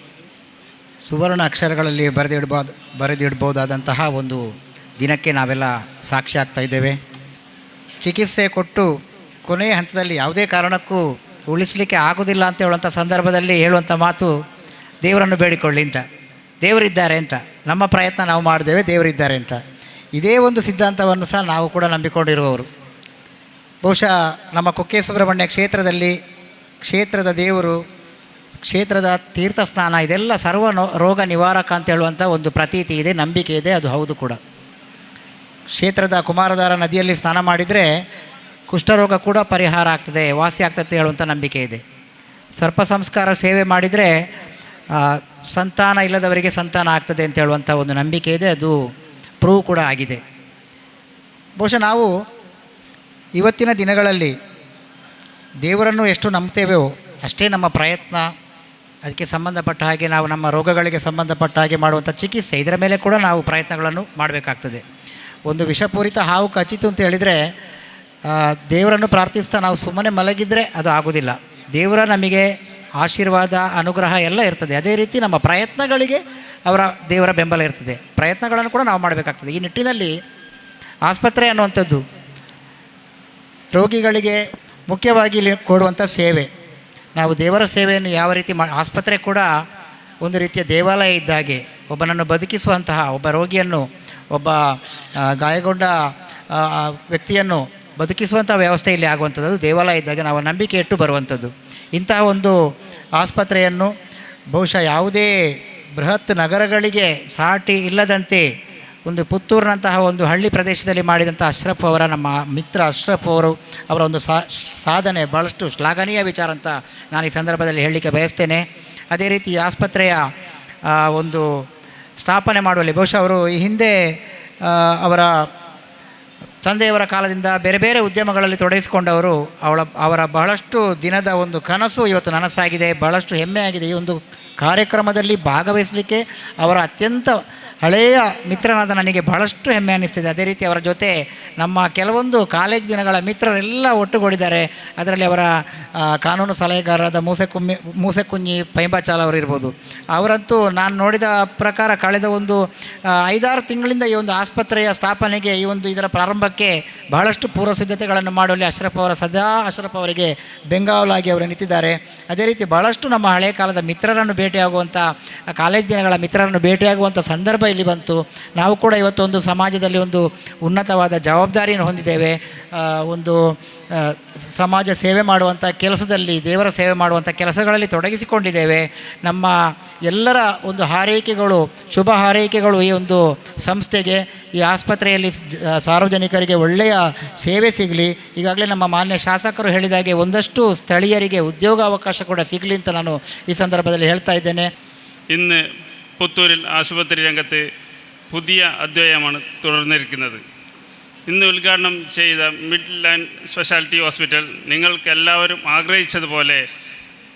ಸುವರ್ಣ ಅಕ್ಷರಗಳಲ್ಲಿ ಬರೆದಿಡ್ಬೋದಾದಂತಹ ಒಂದು ದಿನಕ್ಕೆ ನಾವೆಲ್ಲ ಸಾಕ್ಷಿ ಆಗ್ತಾ ಇದ್ದೇವೆ. ಚಿಕಿತ್ಸೆ ಕೊಟ್ಟು ಕೊನೆಯ ಹಂತದಲ್ಲಿ ಯಾವುದೇ ಕಾರಣಕ್ಕೂ ಉಳಿಸಲಿಕ್ಕೆ ಆಗೋದಿಲ್ಲ ಅಂತ ಹೇಳುವಂಥ ಸಂದರ್ಭದಲ್ಲಿ ಹೇಳುವಂಥ ಮಾತು, ದೇವರನ್ನು ಬೇಡಿಕೊಳ್ಳಿ ಅಂತ. ದೇವರಿದ್ದಾರೆ ಅಂತ, ನಮ್ಮ ಪ್ರಯತ್ನ ನಾವು ಮಾಡಿದ್ದೇವೆ, ದೇವರಿದ್ದಾರೆ ಅಂತ. ಇದೇ ಒಂದು ಸಿದ್ಧಾಂತವನ್ನು ಸಹ ನಾವು ಕೂಡ ನಂಬಿಕೊಂಡಿರುವವರು. ಬಹುಶಃ ನಮ್ಮ ಕುಕ್ಕೆ ಸುಬ್ರಹ್ಮಣ್ಯ ಕ್ಷೇತ್ರದಲ್ಲಿ ಕ್ಷೇತ್ರದ ದೇವರು, ಕ್ಷೇತ್ರದ ತೀರ್ಥ ಸ್ನಾನ, ಇದೆಲ್ಲ ಸರ್ವ ರೋಗ ನಿವಾರಕ ಅಂತ ಹೇಳುವಂಥ ಒಂದು ಪ್ರತೀತಿ ಇದೆ, ನಂಬಿಕೆ ಇದೆ. ಅದು ಹೌದು ಕೂಡ. ಕ್ಷೇತ್ರದ ಕುಮಾರಧಾರ ನದಿಯಲ್ಲಿ ಸ್ನಾನ ಮಾಡಿದರೆ ಕುಷ್ಠರೋಗ ಕೂಡ ಪರಿಹಾರ ಆಗ್ತದೆ, ವಾಸಿ ಆಗ್ತದೆ ಹೇಳುವಂಥ ನಂಬಿಕೆ ಇದೆ. ಸರ್ಪ ಸಂಸ್ಕಾರ ಸೇವೆ ಮಾಡಿದರೆ ಸಂತಾನ ಇಲ್ಲದವರಿಗೆ ಸಂತಾನ ಆಗ್ತದೆ ಅಂತ ಹೇಳುವಂಥ ಒಂದು ನಂಬಿಕೆ ಇದೆ. ಅದು ಪ್ರೂವ್ ಕೂಡ ಆಗಿದೆ. ಬಹುಶಃ ನಾವು ಇವತ್ತಿನ ದಿನಗಳಲ್ಲಿ ದೇವರನ್ನು ಎಷ್ಟು ನಂಬ್ತೇವೆಯೋ ಅಷ್ಟೇ ನಮ್ಮ ಪ್ರಯತ್ನ, ಅದಕ್ಕೆ ಸಂಬಂಧಪಟ್ಟ ಹಾಗೆ ನಾವು ನಮ್ಮ ರೋಗಗಳಿಗೆ ಸಂಬಂಧಪಟ್ಟ ಹಾಗೆ ಮಾಡುವಂಥ ಚಿಕಿತ್ಸೆ, ಇದರ ಮೇಲೆ ಕೂಡ ನಾವು ಪ್ರಯತ್ನಗಳನ್ನು ಮಾಡಬೇಕಾಗ್ತದೆ. ಒಂದು ವಿಷಪೂರಿತ ಹಾವು ಕಚ್ಚಿತು ಅಂತ ಹೇಳಿದರೆ ದೇವರನ್ನು ಪ್ರಾರ್ಥಿಸ್ತಾ ನಾವು ಸುಮ್ಮನೆ ಮಲಗಿದರೆ ಅದು ಆಗೋದಿಲ್ಲ. ದೇವರ ನಮಗೆ ಆಶೀರ್ವಾದ, ಅನುಗ್ರಹ ಎಲ್ಲ ಇರ್ತದೆ. ಅದೇ ರೀತಿ ನಮ್ಮ ಪ್ರಯತ್ನಗಳಿಗೆ ದೇವರ ಬೆಂಬಲ ಇರ್ತದೆ. ಪ್ರಯತ್ನಗಳನ್ನು ಕೂಡ ನಾವು ಮಾಡಬೇಕಾಗ್ತದೆ. ಈ ನಿಟ್ಟಿನಲ್ಲಿ ಆಸ್ಪತ್ರೆ ಅನ್ನುವಂಥದ್ದು ರೋಗಿಗಳಿಗೆ ಮುಖ್ಯವಾಗಿ ಇಲ್ಲಿ ಕೊಡುವಂಥ ಸೇವೆ. ನಾವು ದೇವರ ಸೇವೆಯನ್ನು ಯಾವ ರೀತಿ ಆಸ್ಪತ್ರೆ ಕೂಡ ಒಂದು ರೀತಿಯ ದೇವಾಲಯ ಇದ್ದಾಗೆ, ಒಬ್ಬನನ್ನು ಬದುಕಿಸುವಂತಹ, ಒಬ್ಬ ರೋಗಿಯನ್ನು, ಒಬ್ಬ ಗಾಯಗೊಂಡ ವ್ಯಕ್ತಿಯನ್ನು ಬದುಕಿಸುವಂಥ ವ್ಯವಸ್ಥೆ ಇಲ್ಲಿ ಆಗುವಂಥದ್ದು. ಅದು ದೇವಾಲಯ ಇದ್ದಾಗ ನಾವು ನಂಬಿಕೆ ಇಟ್ಟು ಬರುವಂಥದ್ದು. ಇಂತಹ ಒಂದು ಆಸ್ಪತ್ರೆಯನ್ನು ಬಹುಶಃ ಯಾವುದೇ ಬೃಹತ್ ನಗರಗಳಿಗೆ ಸಾಟಿ ಇಲ್ಲದಂತೆ ಒಂದು ಪುತ್ತೂರಿನಂತಹ ಒಂದು ಹಳ್ಳಿ ಪ್ರದೇಶದಲ್ಲಿ ಮಾಡಿದಂಥ ಅಶ್ರಫ್ ಅವರ, ನಮ್ಮ ಮಿತ್ರ ಅಶ್ರಫ್ ಅವರ ಒಂದು ಸಾಧನೆ ಭಾಳಷ್ಟು ಶ್ಲಾಘನೀಯ ವಿಚಾರ ಅಂತ ನಾನು ಈ ಸಂದರ್ಭದಲ್ಲಿ ಹೇಳಲಿಕ್ಕೆ ಬಯಸ್ತೇನೆ. ಅದೇ ರೀತಿ ಆಸ್ಪತ್ರೆಯ ಒಂದು ಸ್ಥಾಪನೆ ಮಾಡುವಲ್ಲಿ ಬಹುಶಃ ಅವರು ಈ ಹಿಂದೆ ಅವರ ತಂದೆಯವರ ಕಾಲದಿಂದ ಬೇರೆ ಬೇರೆ ಉದ್ಯಮಗಳಲ್ಲಿ ತೊಡಗಿಸಿಕೊಂಡವರು. ಅವರ ಬಹಳಷ್ಟು ದಿನದ ಒಂದು ಕನಸು ಇವತ್ತು ನನಸಾಗಿದೆ. ಬಹಳಷ್ಟು ಹೆಮ್ಮೆಯಾಗಿದೆ ಈ ಒಂದು ಕಾರ್ಯಕ್ರಮದಲ್ಲಿ ಭಾಗವಹಿಸಲಿಕ್ಕೆ. ಅವರ ಅತ್ಯಂತ ಹಳೆಯ ಮಿತ್ರನಾದ ನನಗೆ ಬಹಳಷ್ಟು ಹೆಮ್ಮೆ ಅನ್ನಿಸ್ತಿದೆ. ಅದೇ ರೀತಿ ಅವರ ಜೊತೆ ನಮ್ಮ ಕೆಲವೊಂದು ಕಾಲೇಜ್ ದಿನಗಳ ಮಿತ್ರರೆಲ್ಲ ಒಟ್ಟುಗೂಡಿದ್ದಾರೆ. ಅದರಲ್ಲಿ ಅವರ ಕಾನೂನು ಸಲಹೆಗಾರರಾದ ಮೂಸೆಕುಂಜಿ ಪೈಂಬಾಚಾಲ್ ಅವರು ಇರ್ಬೋದು. ಅವರಂತೂ ನಾನು ನೋಡಿದ ಪ್ರಕಾರ ಕಳೆದ ಒಂದು 5-6 ತಿಂಗಳಿಂದ ಈ ಒಂದು ಆಸ್ಪತ್ರೆಯ ಸ್ಥಾಪನೆಗೆ, ಈ ಒಂದು ಇದರ ಪ್ರಾರಂಭಕ್ಕೆ ಬಹಳಷ್ಟು ಪೂರ್ವ ಸಿದ್ಧತೆಗಳನ್ನು ಮಾಡುವಲ್ಲಿ ಅಶ್ರಫ್ ಅವರಿಗೆ ಬೆಂಗಾವಲಾಗಿ ಅವರು ನಿಂತಿದ್ದಾರೆ. ಅದೇ ರೀತಿ ಬಹಳಷ್ಟು ನಮ್ಮ ಹಳೆಯ ಕಾಲದ ಮಿತ್ರರನ್ನು ಭೇಟಿಯಾಗುವಂಥ, ಕಾಲೇಜ್ ದಿನಗಳ ಮಿತ್ರರನ್ನು ಭೇಟಿಯಾಗುವಂಥ ಸಂದರ್ಭ ಇಲ್ಲಿ ಬಂತು. ನಾವು ಕೂಡ ಇವತ್ತು ಒಂದು ಸಮಾಜದಲ್ಲಿ ಒಂದು ಉನ್ನತವಾದ ಜವಾಬ್ದಾರಿಯನ್ನು ಹೊಂದಿದ್ದೇವೆ. ಒಂದು ಸಮಾಜ ಸೇವೆ ಮಾಡುವಂಥ ಕೆಲಸದಲ್ಲಿ, ದೇವರ ಸೇವೆ ಮಾಡುವಂಥ ಕೆಲಸಗಳಲ್ಲಿ ತೊಡಗಿಸಿಕೊಂಡಿದ್ದೇವೆ. ನಮ್ಮ ಎಲ್ಲರ ಒಂದು ಹಾರೈಕೆಗಳು, ಶುಭ ಹಾರೈಕೆಗಳು ಈ ಒಂದು ಸಂಸ್ಥೆಗೆ, ಈ ಆಸ್ಪತ್ರೆಯಲ್ಲಿ ಸಾರ್ವಜನಿಕರಿಗೆ ಒಳ್ಳೆಯ ಸೇವೆ ಸಿಗಲಿ. ಈಗಾಗಲೇ ನಮ್ಮ ಮಾನ್ಯ ಶಾಸಕರು ಹೇಳಿದಾಗೆ ಒಂದಷ್ಟು ಸ್ಥಳೀಯರಿಗೆ ಉದ್ಯೋಗಾವಕಾಶ ಕೂಡ ಸಿಗಲಿ ಅಂತ ನಾನು ಈ ಸಂದರ್ಭದಲ್ಲಿ ಹೇಳ್ತಾ ഇന്ന് പുത്തൂരിൽ ആശുപത്രി രംഗത്ത് പുതിയ അധ്യായമാണ് തുടർന്നിരിക്കുന്നത്. ഇന്ന് ഉദ്ഘാടനം ചെയ്ത മിഡ്ലാൻഡ് സ്പെഷ്യാലിറ്റി ഹോസ്പിറ്റൽ നിങ്ങൾക്കെല്ലാവരും ആഗ്രഹിച്ചതുപോലെ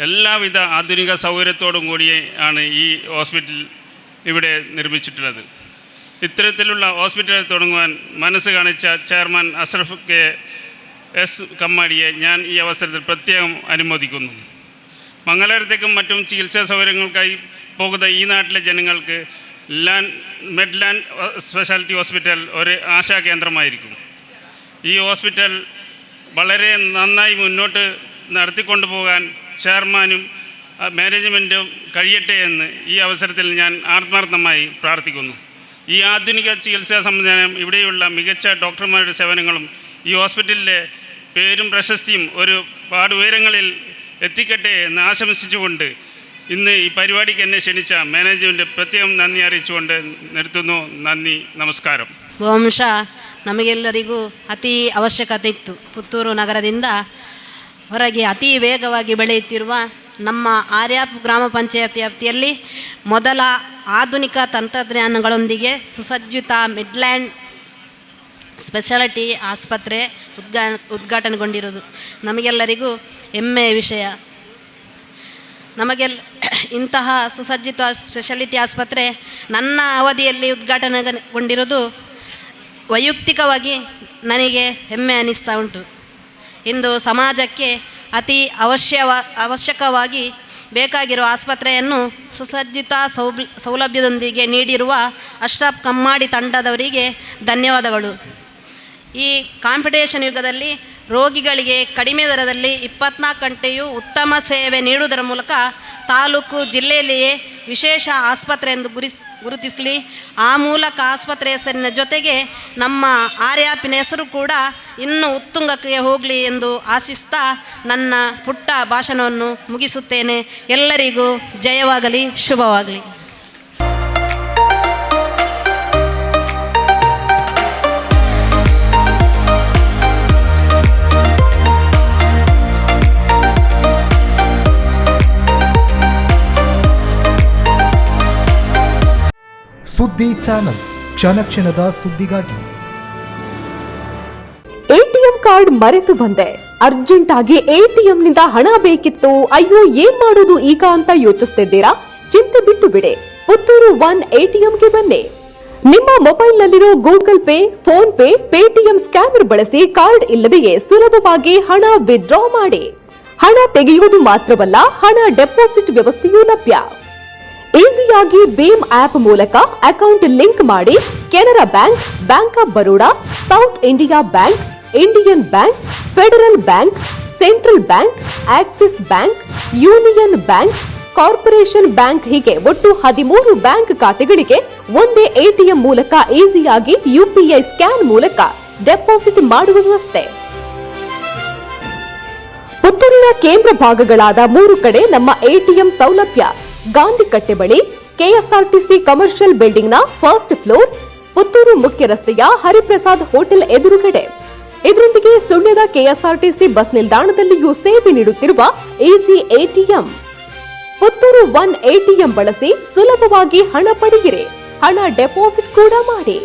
എല്ലാവിധ ആധുനിക സൗകര്യത്തോടും കൂടിയാണ് ഈ ഹോസ്പിറ്റൽ ഇവിടെ നിർമ്മിച്ചിട്ടുള്ളത്. ഇത്തരത്തിലുള്ള ഹോസ്പിറ്റൽ തുടങ്ങുവാൻ മനസ്സ് കാണിച്ച ചെയർമാൻ അഷ്റഫ് എസ് കമ്മാടിയെ ഞാൻ ഈ അവസരത്തിൽ പ്രത്യേകം അനുമോദിക്കുന്നു. മംഗലാപുരത്തേക്കും മറ്റും ചികിത്സാ സൗകര്യങ്ങൾക്കായി പോകുന്ന ഈ നാട്ടിലെ ജനങ്ങൾക്ക് മെഡ്ലാൻഡ് സ്പെഷ്യാലിറ്റി ഹോസ്പിറ്റൽ ഒരു ആശാകേന്ദ്രമായിരിക്കും. ഈ ഹോസ്പിറ്റൽ വളരെ നന്നായി മുന്നോട്ട് നടത്തിക്കൊണ്ടുപോകാൻ ചെയർമാനും മാനേജ്മെൻറ്റും കഴിയട്ടെ എന്ന് ഈ അവസരത്തിൽ ഞാൻ ആത്മാർത്ഥമായി പ്രാർത്ഥിക്കുന്നു. ഈ ആധുനിക ചികിത്സാ സംവിധാനം, ഇവിടെയുള്ള മികച്ച ഡോക്ടർമാരുടെ സേവനങ്ങളും ഈ ഹോസ്പിറ്റലിലെ പേരും പ്രശസ്തിയും ഒരുപാട് ഉയരങ്ങളിൽ എത്തിക്കട്ടെ എന്ന് ആശംസിച്ചുകൊണ്ട് ഇന്ന് ഈ പരിപാടിക്ക് എന്നെ ക്ഷണിച്ച മാനേജ്മെൻറ്റ് പ്രത്യേകം നന്ദി അറിയിച്ചുകൊണ്ട് നിർത്തുന്നു. നന്ദി, നമസ്കാരം. ಬಹುಶಃ ನಮಗೆಲ್ಲರಿಗೂ ಅತಿ ಅವಶ್ಯಕತೆ ಇತ್ತು. ಪುತ್ತೂರು ನಗರದಿಂದ ಹೊರಗೆ ಅತಿ ವೇಗವಾಗಿ ಬೆಳೆಯುತ್ತಿರುವ ನಮ್ಮ ಆರ್ಯಾಪ್ ಗ್ರಾಮ ಪಂಚಾಯತ್ ವ್ಯಾಪ್ತಿಯಲ್ಲಿ ಮೊದಲ ಆಧುನಿಕ ತಂತ್ರಜ್ಞಾನಗಳೊಂದಿಗೆ ಸುಸಜ್ಜಿತ ಮಿಡ್ಲ್ಯಾಂಡ್ ಸ್ಪೆಷಾಲಿಟಿ ಆಸ್ಪತ್ರೆ ಉದ್ಘಾಟನೆಗೊಂಡಿರುವುದು ನಮಗೆಲ್ಲರಿಗೂ ಹೆಮ್ಮೆಯ ವಿಷಯ. ಇಂತಹ ಸುಸಜ್ಜಿತ ಸ್ಪೆಷಾಲಿಟಿ ಆಸ್ಪತ್ರೆ ನನ್ನ ಅವಧಿಯಲ್ಲಿ ಉದ್ಘಾಟನೆಗೊಂಡಿರುವುದು ವೈಯಕ್ತಿಕವಾಗಿ ನನಗೆ ಹೆಮ್ಮೆ ಅನ್ನಿಸ್ತಾ ಉಂಟು. ಇಂದು ಸಮಾಜಕ್ಕೆ ಅತಿ ಅವಶ್ಯಕವಾಗಿ ಬೇಕಾಗಿರುವ ಆಸ್ಪತ್ರೆಯನ್ನು ಸುಸಜ್ಜಿತ ಸೌಲಭ್ಯದೊಂದಿಗೆ ನೀಡಿರುವ ಅಶ್ರಫ್ ಕಮ್ಮಾಡಿ ತಂಡದವರಿಗೆ ಧನ್ಯವಾದಗಳು. ಈ ಕಾಂಪಿಟೇಷನ್ ಯುಗದಲ್ಲಿ ರೋಗಿಗಳಿಗೆ ಕಡಿಮೆ ದರದಲ್ಲಿ 24 ಗಂಟೆಯೂ ಉತ್ತಮ ಸೇವೆ ನೀಡುವುದರ ಮೂಲಕ ತಾಲೂಕು ಜಿಲ್ಲೆಯಲ್ಲಿಯೇ ವಿಶೇಷ ಆಸ್ಪತ್ರೆ ಎಂದು ಗುರುತಿಸಲಿ. ಆ ಮೂಲಕ ಆಸ್ಪತ್ರೆ ಹೆಸರಿನ ಜೊತೆಗೆ ನಮ್ಮ ಆರ್ಯಾಪಿನ ಹೆಸರು ಕೂಡ ಇನ್ನೂ ಉತ್ತುಂಗಕ್ಕೆ ಹೋಗಲಿ ಎಂದು ಆಶಿಸ್ತಾ ನನ್ನ ಪುಟ್ಟ ಭಾಷಣವನ್ನು ಮುಗಿಸುತ್ತೇನೆ. ಎಲ್ಲರಿಗೂ ಜಯವಾಗಲಿ, ಶುಭವಾಗಲಿ. ಸುದ್ದಿ ಚಾನಲ್, ಕ್ಷಣ ಕ್ಷಣದ ಸುದ್ದಿಗಾಗಿ. ಎಟಿಎಂ ಕಾರ್ಡ್ ಮರೆತು ಬಂದೆ, ಅರ್ಜೆಂಟ್ ಆಗಿ ಎಟಿಎಂನಿಂದ ಹಣ ಬೇಕಿತ್ತು, ಅಯ್ಯೋ ಏನ್ ಮಾಡೋದು ಈಗ ಅಂತ ಯೋಚಿಸ್ತಿದ್ದೀರಾ? ಚಿಂತೆ ಬಿಟ್ಟು ಬಿಡಿ, ಪುತ್ತೂರು 1 ಎಟಿಎಂಗೆ ಬನ್ನಿ. ನಿಮ್ಮ ಮೊಬೈಲ್ನಲ್ಲಿರೋ Google Pay, PhonePe, Paytm scanner ಬಳಸಿ ಕಾರ್ಡ್ ಇಲ್ಲದೆಯೇ ಸುಲಭವಾಗಿ ಹಣ ವಿತ್ಡ್ರಾ ಮಾಡಿ. ಹಣ ತೆಗೆಯುವುದು ಮಾತ್ರವಲ್ಲ, ಹಣ ಡೆಪಾಸಿಟ್ ವ್ಯವಸ್ಥೆಯೂ ಲಭ್ಯ. ಈಸಿಯಾಗಿ ಭೀಮ್ ಆಪ್ ಮೂಲಕ ಅಕೌಂಟ್ ಲಿಂಕ್ ಮಾಡಿ Canara bank, bank of Baroda, south India bank, Indian bank, federal bank, central bank, Axis bank, union bank, corporation bank ಹೀಗೆ ಒಟ್ಟು 13 ಬ್ಯಾಂಕ್ ಖಾತೆಗಳಿಗೆ ಒಂದೇ ಎಟಿಎಂ ಮೂಲಕ ಈಸಿಯಾಗಿ ಯುಪಿಐ ಸ್ಕ್ಯಾನ್ ಮೂಲಕ ಡೆಪಾಸಿಟ್ ಮಾಡುವ ವ್ಯವಸ್ಥೆ. ಪುತ್ತೂರಿನ ಕೇಂದ್ರ ಭಾಗಗಳಾದ 3 ಕಡೆ ನಮ್ಮ ಎಟಿಎಂ ಸೌಲಭ್ಯ. ಗಾಂಧಿಕಟ್ಟೆ ಬಳಿ ಕೆಎಸ್ಆರ್ಟಿಸಿ ಕಮರ್ಷಿಯಲ್ ಬಿಲ್ಡಿಂಗ್ನ ಫಸ್ಟ್ ಫ್ಲೋರ್, ಪುತ್ತೂರು ಮುಖ್ಯ ರಸ್ತೆಯ ಹರಿಪ್ರಸಾದ್ ಹೋಟೆಲ್ ಎದುರುಗಡೆ. ಇದರೊಂದಿಗೆ ಸುಳ್ಯದ ಕೆಎಸ್ಆರ್ಟಿಸಿ ಬಸ್ ನಿಲ್ದಾಣದಲ್ಲಿಯೂ ಸೇವೆ ನೀಡುತ್ತಿರುವ ಈಸಿ ಎಟಿಎಂ. ಪುತ್ತೂರು 1 ಎಟಿಎಂ ಬಳಸಿ ಸುಲಭವಾಗಿ ಹಣ ಪಡೆಯಿರಿ, ಹಣ ಡೆಪಾಸಿಟ್ ಕೂಡ ಮಾಡಿ.